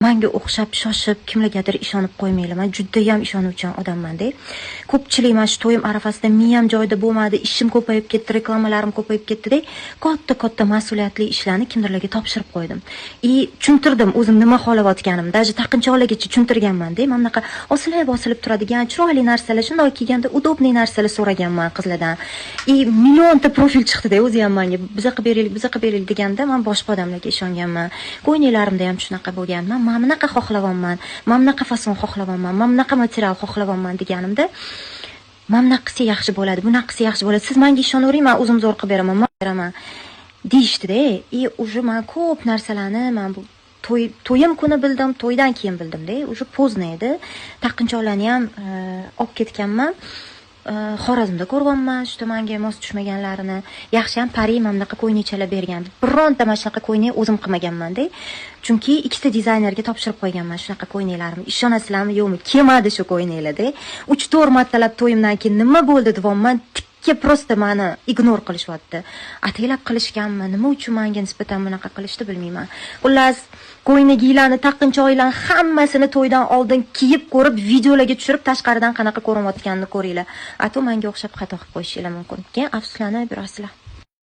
Menga o'xshab shoshib kimlargadir ishonib qo'ymanglar. Men juda ham ishonuvchan odamman-da. Ko'pchilik mana shu to'yim arafasida miyam joyida bo'lmadi, ishim ko'payib ketdi, reklamalarim ko'payib ketdi-da, katta mas'uliyatli ishlarni kimlarga topshirib qo'ydim. Tushuntirdim o'zim nima xohlayotganimni, даже taqinchoqlargacha tushuntirganman-da. Men bunaqa osilib turadigan, chiroyli narsalar, shunday kelganda udobniy narsalar so'raganman qizlardan. Millionta profil chiqdi-da, o'zi ham menga biza qilib beraylik deganda, men boshqa odamlarga ishonganman. Qo'ynilarimda ham shunaqa bo'lganman. Men bunaqa xohlayapman, men bunaqa fason xohlayapman, men bunaqa material xohlayapman deganimda, men bunaqasi yaxshi bo'ladi, bunaqasi yaxshi bo'ladi. Siz menga ishonavering, men o'zim zo'r qilib beraman, deyishdi-da. Уже men ko'p narsalarni men bu to'yim kuni bildim, to'ydan keyin bildim-da. Уже pozdno edi. Taqinchoqlarni ham olib ketganman. Xorazmda ko'rganman, shu menga mos tushmaganlarini. Yaxshi ham Pari mana bunaqa qo'ynichalar bergan. Bironta mana shunaqa qo'yni o'zim qilmaganman-da. Chunki ikkita dizaynerga topshirib qo'yganman shunaqa qo'ynilarimni. Ishonasizlarmi, yo'qmi? Kelmadi shu qo'ynilarda. 3-4 martalab to'yimdan keyin nima bo'ldi deyapman. Просто meni ignor qilishyapti. Ataylab qilishganmi? Nima uchun menga nisbatan bunaqa qilishdi bilmayman. Xullas, qo'ynigilarni, taqinchoqlarni hammasini to'ydan oldin kiyib ko'rib, videolarga tushirib, tashqaridan qanaqa ko'rinayotganini ko'ringlar. Menga o'xshab xato qilib qo'yishinglar mumkin. Keyin afsuslanib yurasizlar.